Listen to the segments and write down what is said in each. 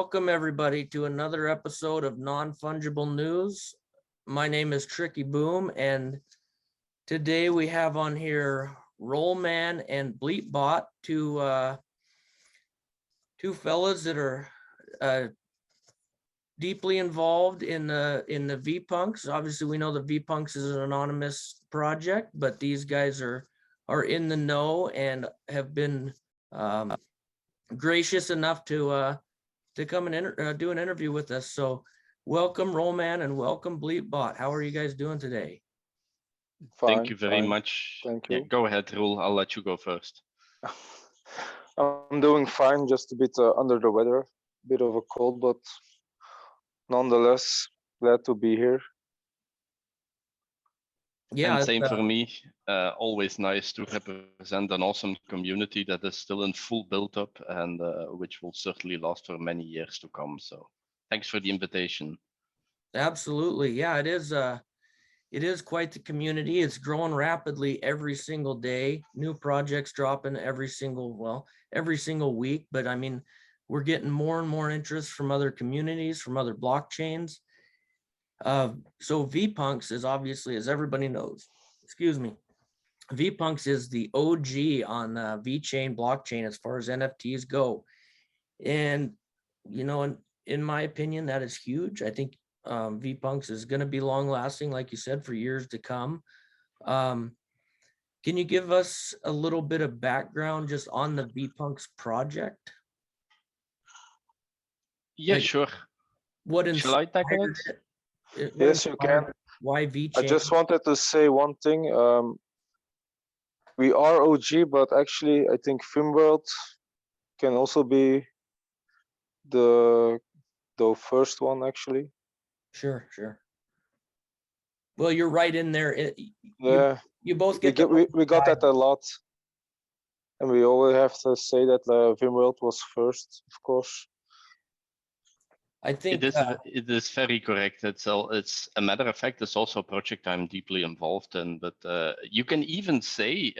welcome everybody to another episode of Non-Fungible News. My name is Tricky Boom, and today we have on here Rollman and Bleepbot, two fellas that are deeply involved in the Vpunks. Obviously, we know the Vpunks is an anonymous project, but these guys are in the know and have been gracious enough to come and do an interview with us. So welcome Rollman and welcome Bleepbot. How are you guys doing today? Fine, Thank you very much. Thank you. Yeah, go ahead, Roel. I'll let you go first. I'm doing fine, just a bit under the weather, bit of a cold, but nonetheless, glad to be here. Yeah, and same for me. Always nice to represent an awesome community that is still in full build-up and which will certainly last for many years to come. So thanks for the invitation. absolutely. Yeah, it is quite the community. It's growing rapidly every single day. New projects dropping every single week. But I mean, we're getting more and more interest from other communities, from other blockchains. So Vpunks is obviously, as everybody knows, Vpunks is the OG on VeChain blockchain as far as NFTs go. And, you know, in my opinion, that is huge. I think Vpunks is going to be long lasting, like you said, for years to come. Can you give us a little bit of background just on the Vpunks project? Yeah, Like, sure. What Shall I tackle it? Yes, you can. Why VeChain? I just wanted to say one thing. We are OG, but actually, I think Filmworld can also be the first one, actually. Sure. Well, you're right in there. Yeah, you both we got that a lot, and we always have to say that Filmworld was first, of course. I think it is very correct. It's a matter of fact. It's also a project I'm deeply involved in. But you can even say,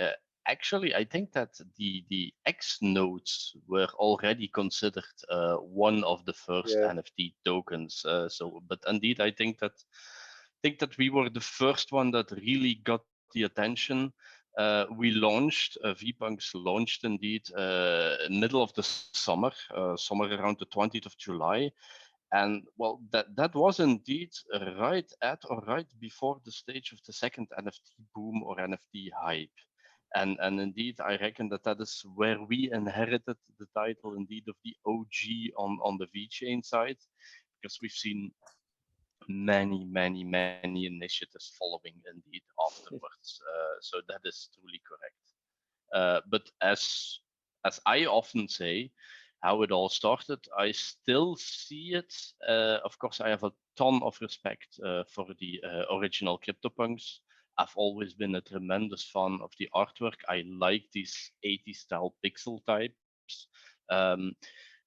actually, I think that the X nodes were already considered one of the first NFT tokens. But indeed, I think that we were the first one that really got the attention. We launched, Vpunks launched indeed middle of the summer, somewhere around the 20th of July. And well, that was indeed right at or right before the stage of the second NFT boom or NFT hype. And indeed, I reckon that is where we inherited the title indeed of the OG on the VeChain side, because we've seen many initiatives following indeed afterwards. So that is truly correct. But as I often say, how it all started, I still see it. Of course, I have a ton of respect for the original CryptoPunks. I've always been a tremendous fan of the artwork. I like these 80s style pixel types.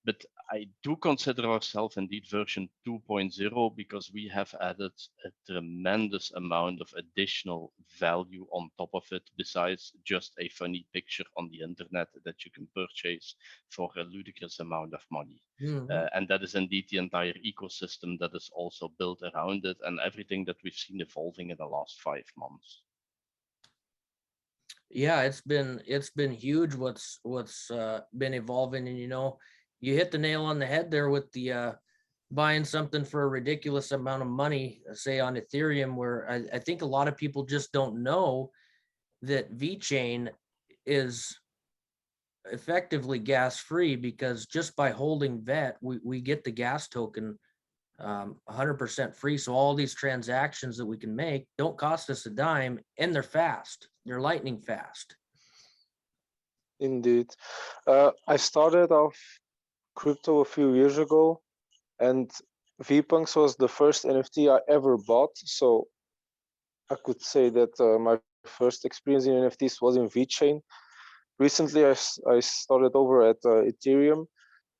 But I do consider ourselves indeed version 2.0 because we have added a tremendous amount of additional value on top of it, besides just a funny picture on the internet that you can purchase for a ludicrous amount of money. And that is indeed the entire ecosystem that is also built around it and everything that we've seen evolving in the last 5 months. Yeah, it's been huge what's been evolving, and you know, you hit the nail on the head there with the buying something for a ridiculous amount of money, say on Ethereum, where I think a lot of people just don't know that VeChain is effectively gas free, because just by holding VET, we get the gas token 100% free. So all these transactions that we can make don't cost us a dime, and they're fast. They're lightning fast. Indeed. I started off crypto a few years ago, and Vpunks was the first NFT I ever bought. So I could say that my first experience in NFTs was in VeChain. Recently, I started over at Ethereum,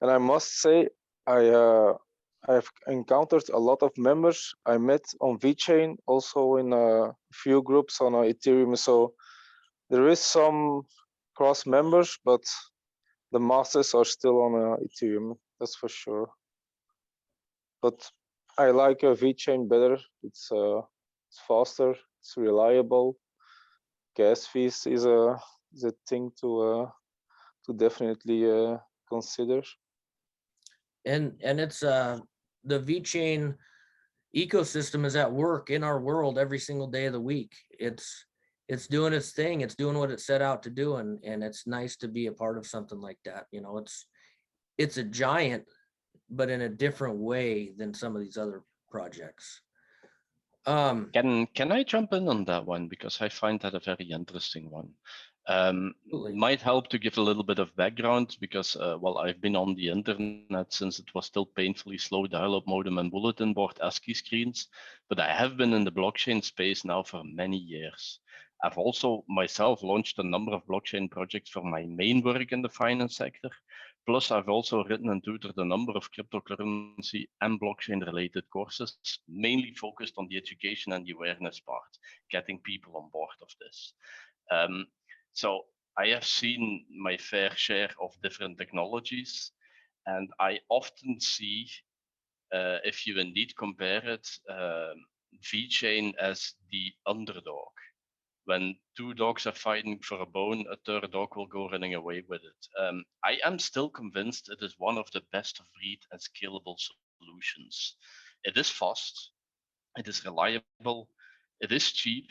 and I must say I've encountered a lot of members I met on VeChain, also in a few groups on Ethereum. So there is some cross members, but the masters are still on Ethereum. That's for sure. but I like VeChain better. It's faster, it's reliable. Gas fees is a thing to definitely consider. And it's the VeChain ecosystem is at work in our world every single day of the week. It's doing its thing. It's doing what it set out to do, and it's nice to be a part of something like that. You know, it's a giant, but in a different way than some of these other projects. Can I jump in on that one, because I find that a very interesting one. Might help to give a little bit of background, because well, I've been on the internet since it was still painfully slow dial-up modem and bulletin board ASCII screens, but I have been in the blockchain space now for many years. I've also myself launched a number of blockchain projects for my main work in the finance sector. Plus, I've also written and tutored a number of cryptocurrency and blockchain related courses, mainly focused on the education and the awareness part, getting people on board of this. So I have seen my fair share of different technologies, and I often see, if you indeed compare it, VeChain as the underdog. When two dogs are fighting for a bone, a third dog will go running away with it. I am still convinced it is one of the best of breed and scalable solutions. It is fast, it is reliable, it is cheap,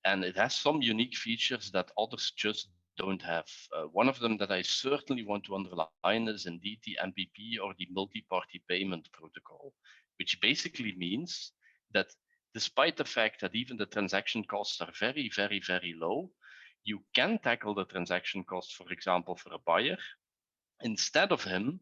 and it has some unique features that others just don't have. One of them that I certainly want to underline is indeed the MPP, or the multi-party payment protocol, which basically means that despite the fact that even the transaction costs are very, very, very low, you can tackle the transaction cost, for example, for a buyer, instead of him,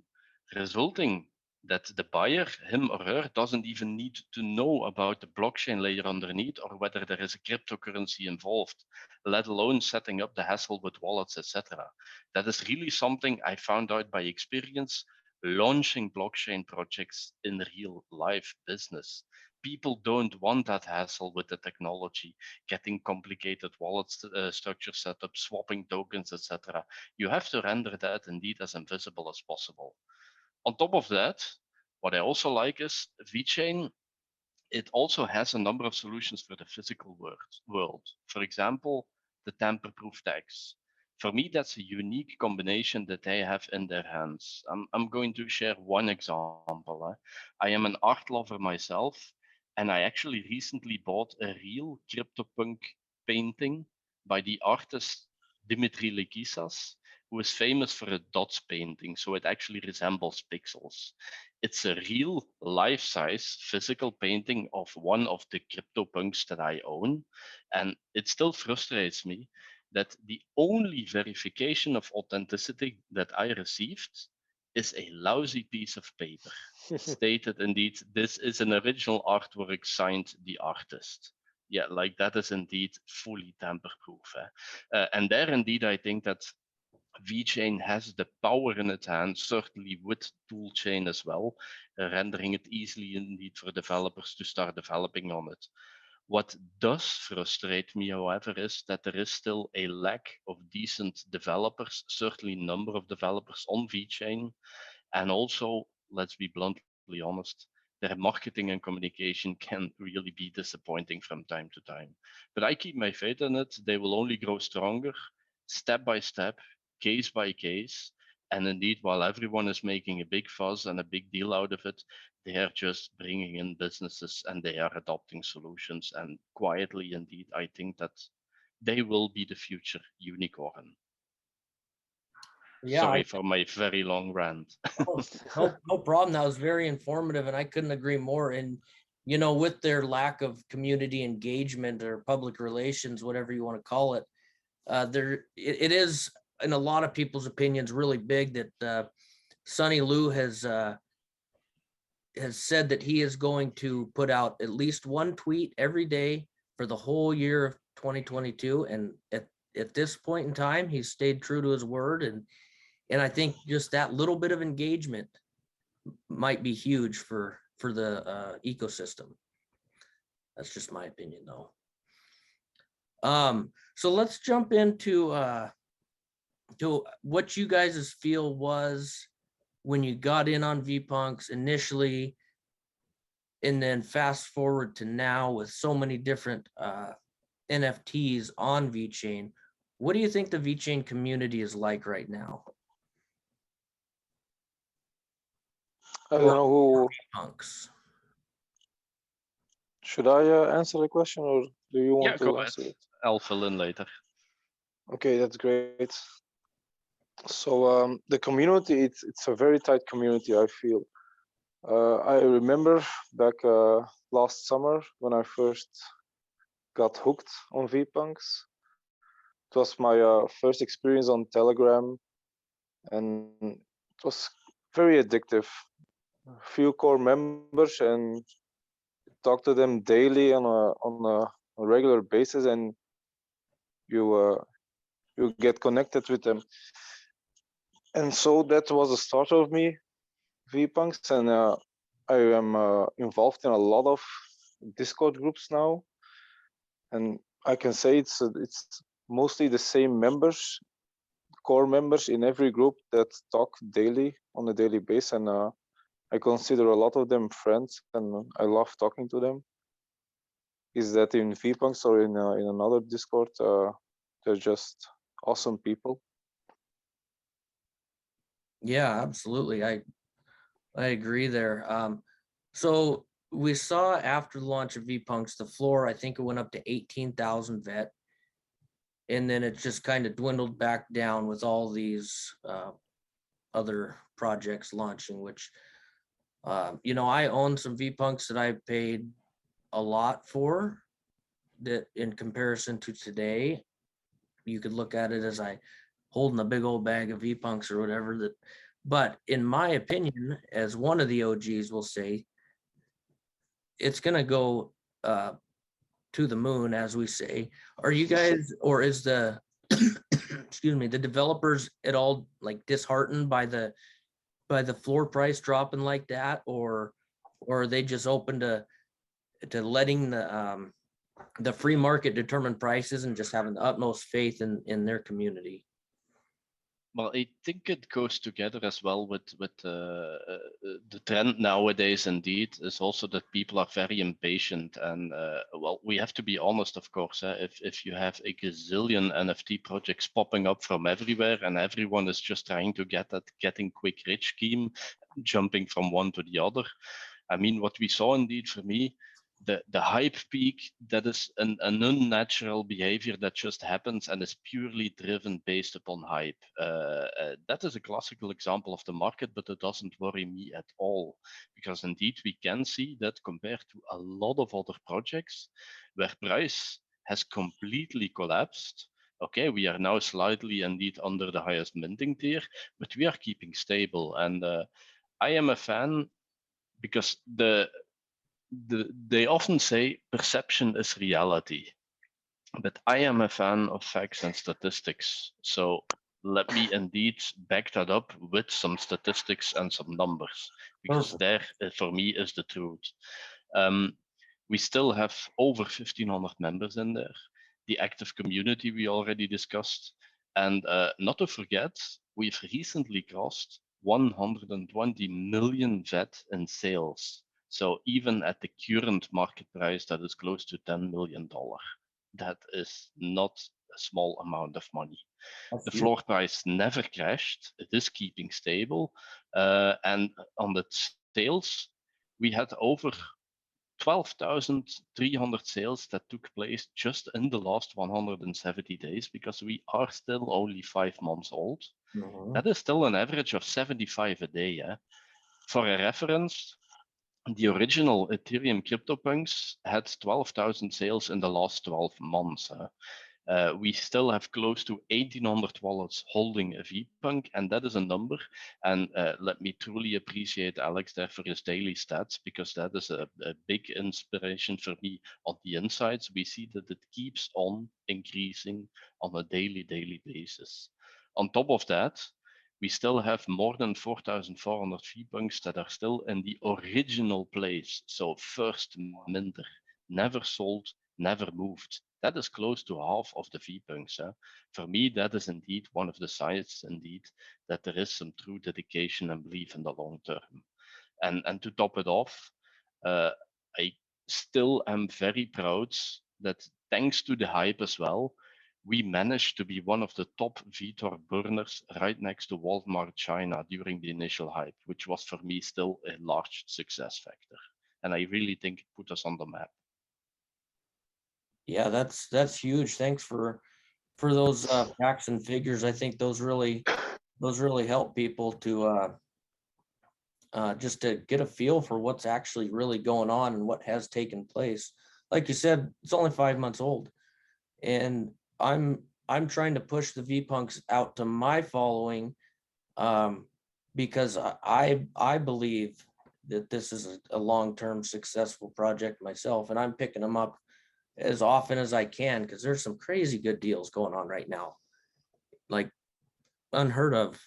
resulting that the buyer, him or her, doesn't even need to know about the blockchain layer underneath or whether there is a cryptocurrency involved, let alone setting up the hassle with wallets, etc. That is really something I found out by experience launching blockchain projects in real life business. People don't want that hassle with the technology, getting complicated wallet structure set up, swapping tokens, etc. You have to render that indeed as invisible as possible. On top of that, what I also like is VeChain, it also has a number of solutions for the physical world. For example, the tamper-proof tags. For me, that's a unique combination that they have in their hands. I'm going to share one example. I am an art lover myself, and I actually recently bought a real CryptoPunk painting by the artist Dimitri Lekisas, who is famous for a dots painting, so it actually resembles pixels. It's a real life-size physical painting of one of the CryptoPunks that I own, and it still frustrates me that the only verification of authenticity that I received is a lousy piece of paper. Stated indeed, this is an original artwork signed the artist. Yeah, like that is indeed fully tamper-proof. And there indeed, I think that VeChain has the power in its hands, certainly with toolchain as well, rendering it easily indeed for developers to start developing on it. What does frustrate me, however, is that there is still a lack of decent developers, certainly number of developers on VeChain, and also, let's be bluntly honest, their marketing and communication can really be disappointing from time to time. But I keep my faith in it. They will only grow stronger, step by step, case by case. And indeed, while everyone is making a big fuss and a big deal out of it, they are just bringing in businesses and they are adopting solutions. And quietly, indeed, I think that they will be the future unicorn. Yeah, sorry for my very long rant. no problem. That was very informative, and I couldn't agree more. And you know, with their lack of community engagement or public relations, whatever you want to call it, it is, in a lot of people's opinions, really big that Sonny Liu has said that he is going to put out at least one tweet every day for the whole year of 2022. And at this point in time, he's stayed true to his word. And I think just that little bit of engagement might be huge for the ecosystem. That's just my opinion, though. So let's jump into to what you guys' feel was when you got in on Vpunks initially. And then fast forward to now with so many different NFTs on VeChain, what do you think the VeChain community is like right now? I don't know who. Vpunks. Should I answer the question, or do you want Yeah, to go ahead. answer it? I'll fill in later. Okay, that's great. So the community, it's a very tight community, I feel. I remember back last summer when I first got hooked on Vpunks. It was my first experience on Telegram, and it was very addictive. A few core members, and talk to them daily on a regular basis, and you get connected with them. And so that was the start of me, Vpunks, and I am involved in a lot of Discord groups now, and I can say it's mostly the same members, core members in every group that talk daily on a daily basis, and I consider a lot of them friends, and I love talking to them. Is that in Vpunks or in another Discord? They're just awesome people. Yeah, absolutely. I agree there. So we saw after the launch of Vpunks, the floor, I think it went up to 18,000 vet. And then it just kind of dwindled back down with all these other projects launching, which, you know, I own some Vpunks that I paid a lot for, that in comparison to today, you could look at it as I holding a big old bag of Vpunks or whatever. That, but in my opinion, as one of the OGs will say, it's gonna go to the moon, as we say. Are you guys, or is the excuse me, the developers at all like disheartened by the floor price dropping like that, or are they just open to letting the free market determine prices and just having the utmost faith in their community? Well, I think it goes together as well with the trend nowadays. Indeed, is also that people are very impatient, and well, we have to be honest, of course. If you have a gazillion NFT projects popping up from everywhere, and everyone is just trying to get that getting quick rich scheme, jumping from one to the other. I mean, what we saw indeed for me, the hype peak, that is an unnatural behavior that just happens and is purely driven based upon hype. That is a classical example of the market, but it doesn't worry me at all, because indeed we can see that compared to a lot of other projects where price has completely collapsed. Okay, we are now slightly indeed under the highest minting tier, but we are keeping stable. And I am a fan, because they often say perception is reality, but I am a fan of facts and statistics. So let me indeed back that up with some statistics and some numbers, because there, for me, is the truth. We still have over 1,500 members in there. The active community we already discussed. And not to forget, we've recently crossed 120 million VET in sales. So even at the current market price, that is close to $10 million. That is not a small amount of money. The floor price never crashed. It is keeping stable. And on the sales, we had over 12,300 sales that took place just in the last 170 days, because we are still only 5 months old. That is still an average of 75 a day. For a reference, the original Ethereum CryptoPunks had 12,000 sales in the last 12 months. We still have close to 1,800 wallets holding a Vpunk, and that is a number. And let me truly appreciate Alex there for his daily stats, because that is a big inspiration for me on the insights. We see that it keeps on increasing on a daily basis. On top of that, we still have more than 4,400 Vpunks that are still in the original place. So first minter, never sold, never moved. That is close to half of the Vpunks. For me, that is indeed one of the signs, indeed, that there is some true dedication and belief in the long term. And to top it off, I still am very proud that thanks to the hype as well, we managed to be one of the top VTHO burners right next to Walmart China during the initial hype, which was for me still a large success factor. And I really think it put us on the map. Yeah, that's huge. Thanks for those facts and figures. I think those really help people to just to get a feel for what's actually really going on and what has taken place. Like you said, it's only 5 months old, and I'm trying to push the Vpunks out to my following, because I believe that this is a long-term successful project myself, and I'm picking them up as often as I can because there's some crazy good deals going on right now, like unheard of.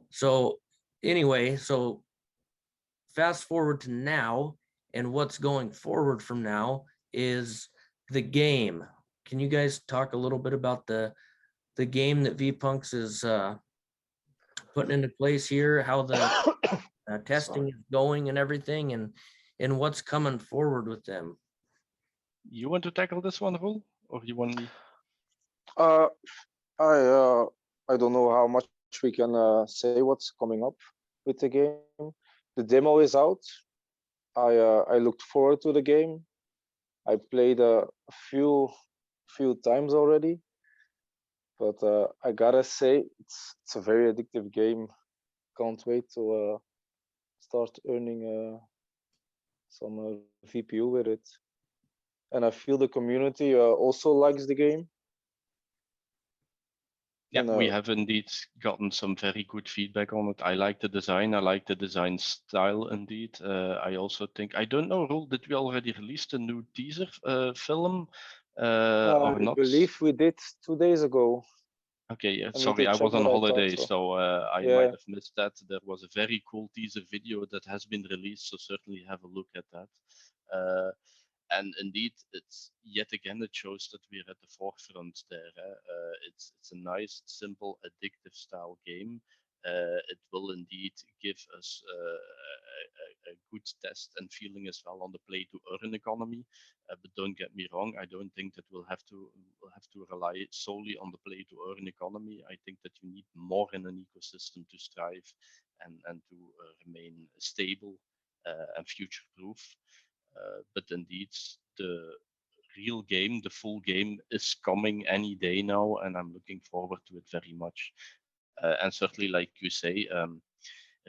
So anyway, so fast forward to now, and what's going forward from now is the game. Can you guys talk a little bit about the game that Vpunks is putting into place here, how the testing is going and everything, and what's coming forward with them? You want to tackle this one, Roel, or you want me? I don't know how much we can say what's coming up with the game. The demo is out. I looked forward to the game. I played a few times already, but I gotta say it's a very addictive game. Can't wait to start earning some VPU with it. And I feel the community also likes the game. Yeah, And, we have indeed gotten some very good feedback on it. I like the design. I like the design style indeed. I also think, I don't know, Roel, did we already release a new teaser film or I not? believe we did 2 days ago. Okay, yeah, I need sorry, to I check, was on but I thought holiday, so. so I Yeah. might have missed that. There was a very cool teaser video that has been released, so certainly have a look at that. And indeed, it's yet again, it shows that we're at the forefront there. It's a nice, simple, addictive style game. It will indeed give us a good test and feeling as well on the play to earn economy. But don't get me wrong, I don't think that we'll have to rely solely on the play to earn economy. I think that you need more in an ecosystem to strive and to remain stable and future proof. But indeed, the real game, the full game, is coming any day now, and I'm looking forward to it very much. And certainly, like you say,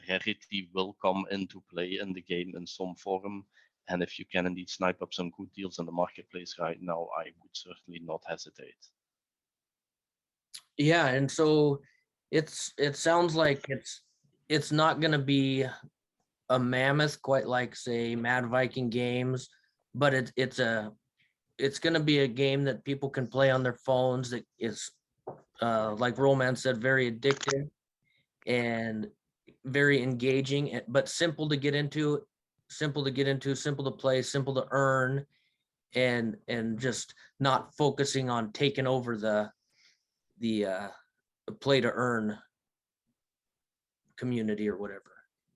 rarity will come into play in the game in some form. And if you can indeed snipe up some good deals in the marketplace right now, I would certainly not hesitate. Yeah, and so it sounds like it's not going to be a mammoth quite like say Mad Viking Games, but it's going to be a game that people can play on their phones that is like Roman said, very addictive and very engaging, but simple to get into, simple to play, simple to earn, and just not focusing on taking over the play to earn community or whatever.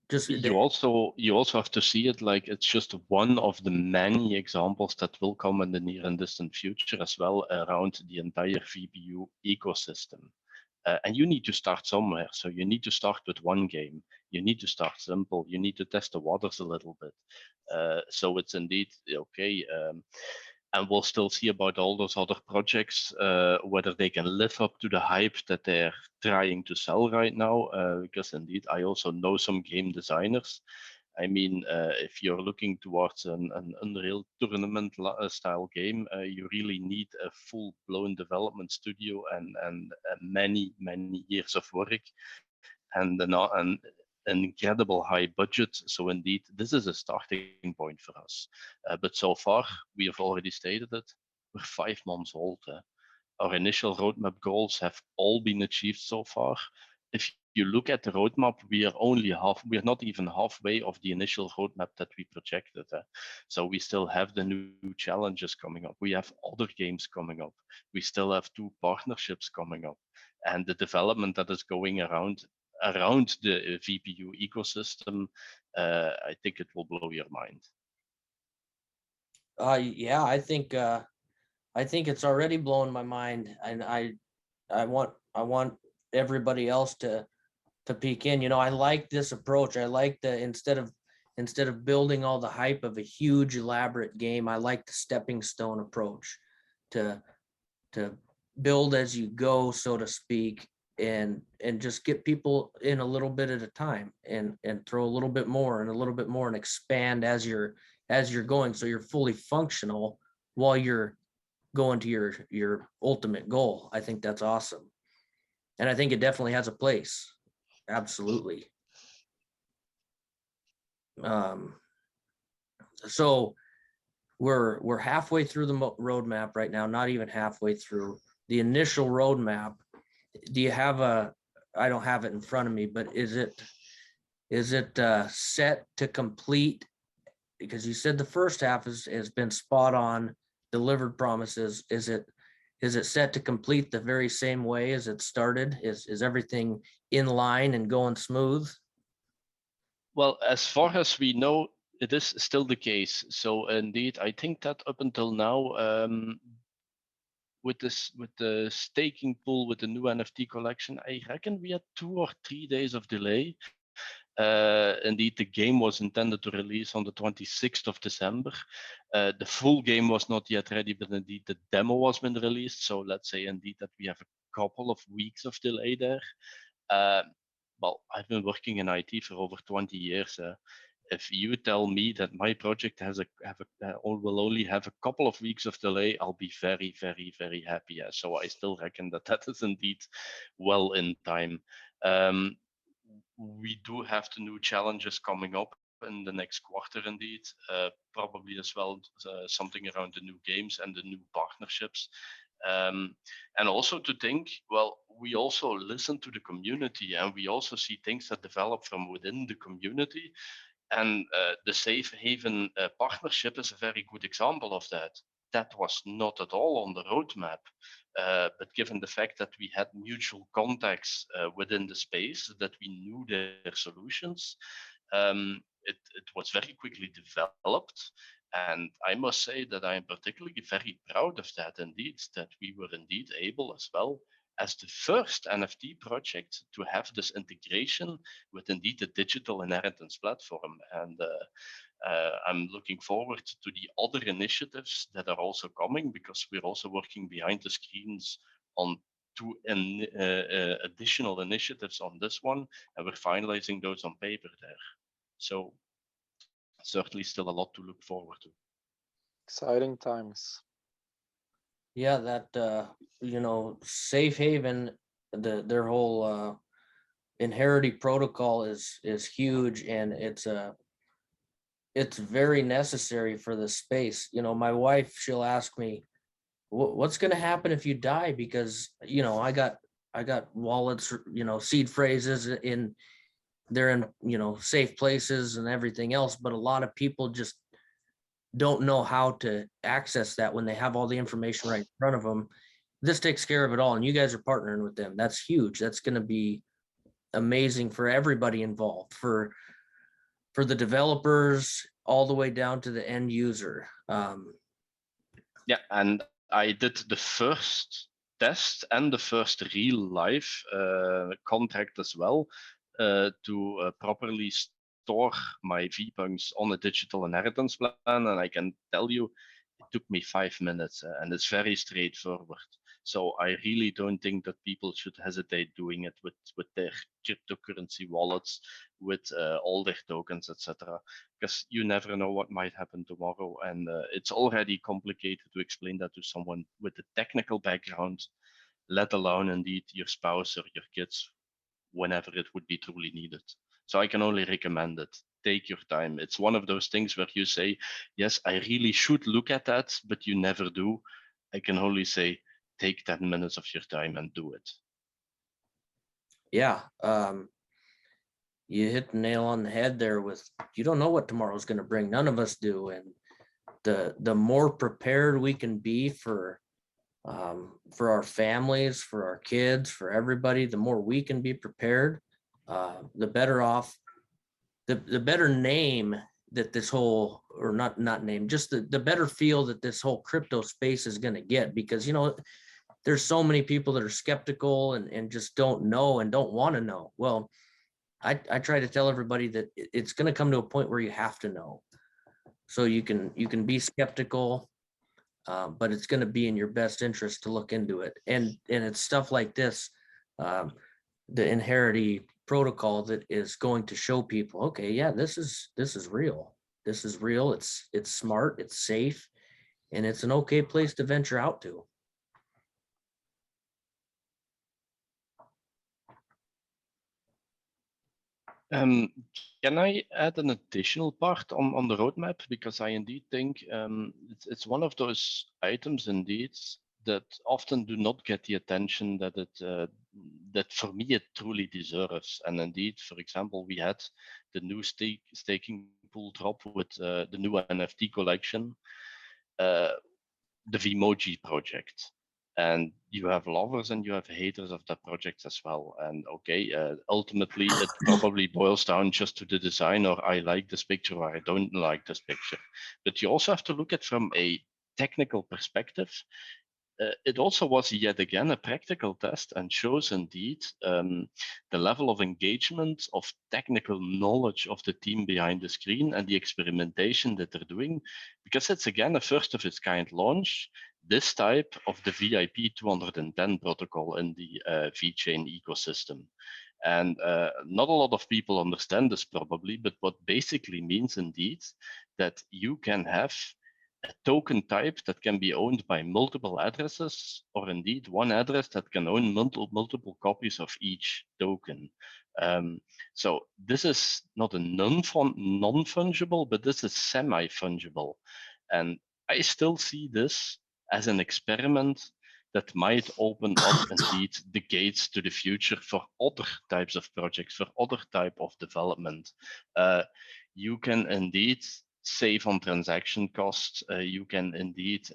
Just You also have to see it like it's just one of the many examples that will come in the near and distant future as well around the entire VPU ecosystem. And you need to start somewhere. So you need to start with one game. You need to start simple. You need to test the waters a little bit. So it's indeed okay. And we'll still see about all those other projects, whether they can live up to the hype that they're trying to sell right now. Because indeed, I also know some game designers. I mean, if you're looking towards an Unreal tournament style game, you really need a full-blown development studio and many years of work and an incredible high budget. So indeed, this is a starting point for us. But so far, we have already stated it, we're 5 months old. Our initial roadmap goals have all been achieved so far. If you look at the roadmap, we are not even halfway of the initial roadmap that we projected. So we still have the new challenges coming up. We have other games coming up. We still have 2 partnerships coming up. And the development that is going around around the VPU ecosystem, I think it will blow your mind. Yeah, I think it's already blowing my mind, and I want everybody else to peek in. I like this approach. I like the instead of building all the hype of a huge elaborate game, I like the stepping stone approach to build as you go, so to speak, and just get people in a little bit at a time, and throw a little bit more and a little bit more, and expand as you're going, so you're fully functional while you're going to your ultimate goal. I think that's awesome, and I think it definitely has a place. Absolutely. So we're halfway through the roadmap right now, not even halfway through the initial roadmap. Do you have I don't have it in front of me, but is it set to complete? Because you said the first half has been spot on, delivered promises. Is it set to complete the very same way as it started? Is everything in line and going smooth? Well, as far as we know, it is still the case. So indeed, I think that up until now, with the staking pool, with the new NFT collection, I reckon we had 2 or 3 days of delay. Indeed, the game was intended to release on the 26th of December. The full game was not yet ready, but indeed the demo was been released. So let's say indeed that we have a couple of weeks of delay there. Well, I've been working in IT for over 20 years. If you tell me that my project will only have a couple of weeks of delay, I'll be very, very, very happy. So I still reckon that is indeed well in time. We do have the new challenges coming up in the next quarter, indeed. Probably as well something around the new games and the new partnerships. And also to think, well, we also listen to the community, and we also see things that develop from within the community. And the Safe Haven partnership is a very good example of that. That was not at all on the roadmap. But given the fact that we had mutual contacts within the space, that we knew their solutions, it was very quickly developed. And I must say that I am particularly very proud of that indeed, that we were indeed able as well as the first NFT project to have this integration with indeed the digital inheritance platform. And I'm looking forward to the other initiatives that are also coming, because we're also working behind the screens on 2 additional initiatives on this one, and we're finalizing those on paper there. So certainly still a lot to look forward to. Exciting times. Yeah, that Safe Haven, their whole inheriting protocol is huge, and it's very necessary for the space. My wife, she'll ask me, what's going to happen if you die? Because I got wallets, seed phrases they're in safe places and everything else, but a lot of people just don't know how to access that when they have all the information right in front of them. This takes care of it all, and you guys are partnering with them. That's huge. That's going to be amazing for everybody involved, for the developers all the way down to the end user. Yeah, and I did the first test and the first real life contract as well to properly store my Vpunks on a digital inheritance plan, and I can tell you it took me 5 minutes, and it's very straightforward. So I really don't think that people should hesitate doing it with their cryptocurrency wallets, with all their tokens, etc. Because you never know what might happen tomorrow, and it's already complicated to explain that to someone with a technical background, let alone indeed your spouse or your kids, whenever it would be truly needed. So I can only recommend it. Take your time. It's one of those things where you say, yes, I really should look at that, but you never do. I can only say, take 10 minutes of your time and do it. Yeah. You hit the nail on the head there with, you don't know what tomorrow's going to bring. None of us do. And the more prepared we can be for our families, for our kids, for everybody, the more we can be prepared, the better off, the better name that this whole, or not name, just the better feel that this whole crypto space is going to get, because, you know, there's so many people that are skeptical and just don't know and don't want to know. Well, I try to tell everybody that it's going to come to a point where you have to know. So you can be skeptical, but it's going to be in your best interest to look into it. And it's stuff like this, the Inherity protocol, that is going to show people, okay, yeah, this is real. This is real. It's smart. It's safe, and it's an okay place to venture out to. Can I add an additional part on the roadmap? Because I indeed think it's one of those items indeed that often do not get the attention that that for me it truly deserves. And indeed, for example, we had the new staking pool drop with the new NFT collection, the Vmoji project. And you have lovers and you have haters of that project as well. And okay, ultimately it probably boils down just to the design, or I like this picture or I don't like this picture. But you also have to look at from a technical perspective. It also was yet again a practical test and shows indeed the level of engagement, of technical knowledge of the team behind the screen and the experimentation that they're doing, because it's again a first of its kind launch, this type of the VIP 210 protocol in the VeChain ecosystem. And not a lot of people understand this probably, but what basically means indeed that you can have a token type that can be owned by multiple addresses, or indeed one address that can own multiple copies of each token. So this is not a non-fungible, but this is semi-fungible. And I still see this as an experiment that might open up indeed the gates to the future for other types of projects, for other type of development. You can indeed save on transaction costs. You can indeed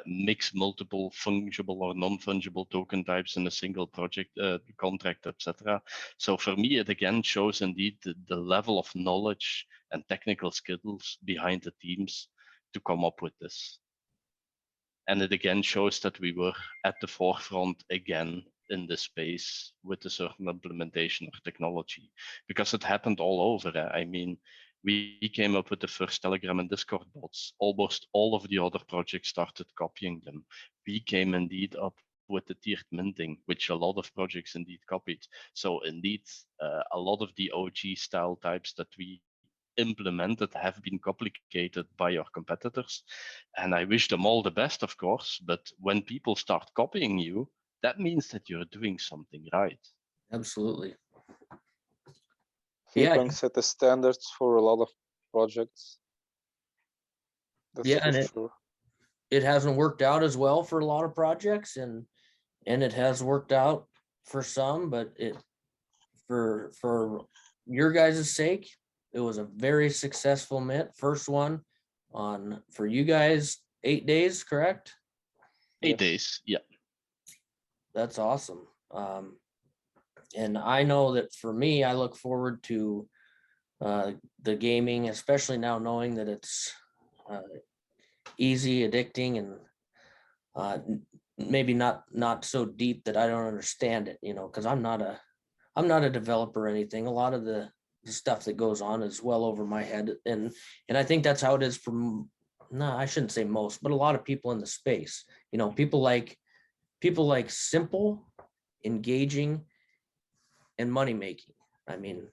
mix multiple fungible or non-fungible token types in a single project contract, etc. So for me, it again shows indeed the level of knowledge and technical skills behind the teams to come up with this. And it again shows that we were at the forefront again in this space with a certain implementation of technology, because it happened all over. I mean, we came up with the first Telegram and Discord bots. Almost all of the other projects started copying them. We came indeed up with the tiered minting, which a lot of projects indeed copied. So indeed, a lot of the OG style types that we implemented have been complicated by your competitors. And I wish them all the best, of course, but when people start copying you, that means that you're doing something right. Absolutely. Vpunks set the standards for a lot of projects. That's yeah, for and sure. it hasn't worked out as well for a lot of projects, and it has worked out for some, but it for your guys' sake, it was a very successful mint. First one on for you guys, 8 days, correct? 8 days, yeah. That's awesome. And I know that for me, I look forward to the gaming, especially now knowing that it's easy, addicting, and maybe not so deep that I don't understand it, you know, because I'm not a developer or anything. A lot of the stuff that goes on is well over my head, and I think that's how it is for, no, I shouldn't say most, but a lot of people in the space. You know, people like simple, engaging, and money making. I mean,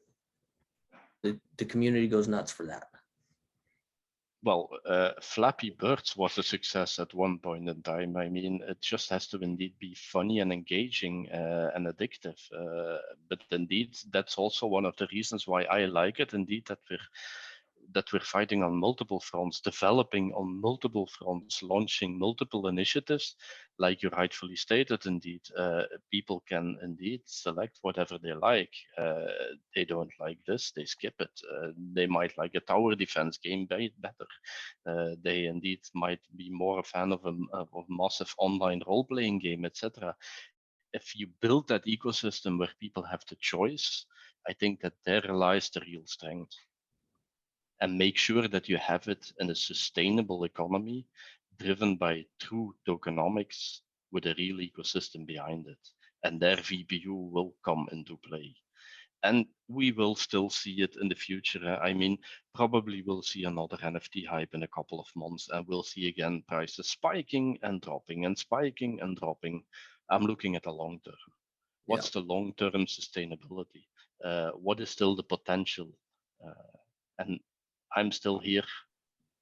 the community goes nuts for that. Well, Flappy Birds was a success at one point in time. I mean, it just has to indeed be funny and engaging and addictive. But indeed, that's also one of the reasons why I like it. Indeed, that we're fighting on multiple fronts, developing on multiple fronts, launching multiple initiatives. Like you rightfully stated, indeed, people can indeed select whatever they like. They don't like this, they skip it. They might like a tower defense game better. They indeed might be more a fan of a massive online role-playing game, etc. If you build that ecosystem where people have the choice, I think that there lies the real strength. And make sure that you have it in a sustainable economy driven by true tokenomics with a real ecosystem behind it. And there VPU will come into play. And we will still see it in the future. I mean, probably we'll see another NFT hype in a couple of months, and we'll see again prices spiking and dropping and spiking and dropping. I'm looking at the long term. What's the long-term sustainability? What is still the potential? And I'm still here,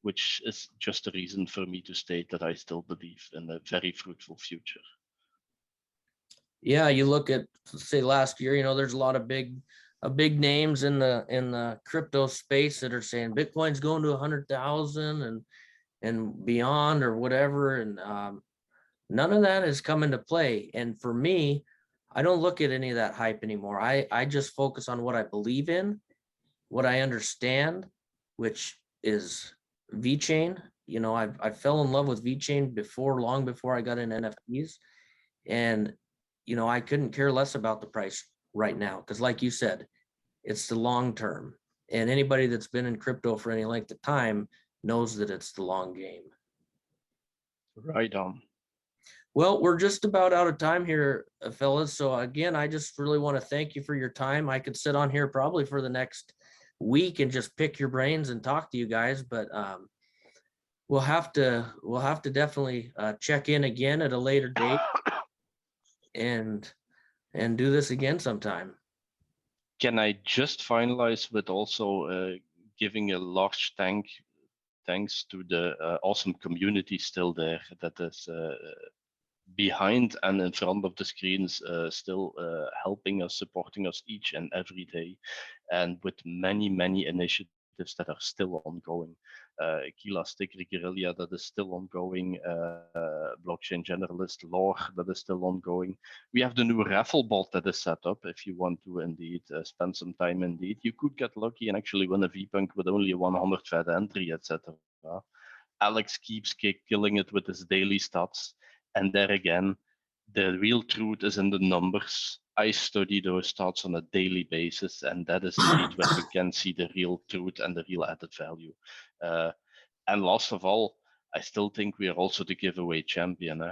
which is just a reason for me to state that I still believe in a very fruitful future. Yeah, you look at, say, last year, you know, there's a lot of big names in the crypto space that are saying Bitcoin's going to 100,000 and beyond or whatever, and none of that has come into play. And for me, I don't look at any of that hype anymore. I just focus on what I believe in, what I understand, which is VeChain. You know, I fell in love with VeChain long before I got into NFTs, and you know, I couldn't care less about the price right now, because like you said, it's the long term, and anybody that's been in crypto for any length of time knows that it's the long game. Right on. Well, we're just about out of time here, fellas. So again, I just really want to thank you for your time. I could sit on here probably for the next week and just pick your brains and talk to you guys, but we'll have to definitely check in again at a later date and do this again sometime. Can I just finalize with also giving a large thanks to the awesome community still there that is behind and in front of the screens, still helping us, supporting us each and every day, and with many initiatives that are still ongoing. Kila Sticker Guerrilla, that is still ongoing. Blockchain Generalist Lore, that is still ongoing. We have the new raffle bot that is set up. If you want to indeed spend some time, indeed, you could get lucky and actually win a Vpunk with only 100 Fed entry, etc. Alex keeps killing it with his daily stats. And there again, the real truth is in the numbers. I study those stats on a daily basis, and that is indeed where you can see the real truth and the real added value. And last of all, I still think we are also the giveaway champion.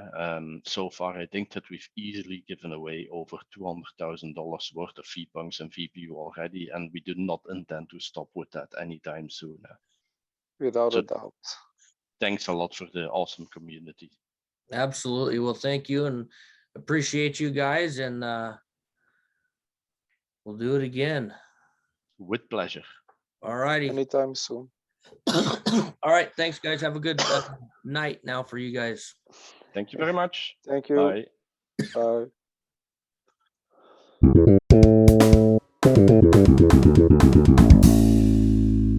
So far, I think that we've easily given away over $200,000 worth of Vpunks and VPU already, and we do not intend to stop with that anytime soon. Without a doubt. Thanks a lot for the awesome community. Absolutely. Well, thank you and appreciate you guys, and we'll do it again. With pleasure. All righty. Anytime soon. All right. Thanks, guys. Have a good night now for you guys. Thank you very much. Thank you. Bye. Bye.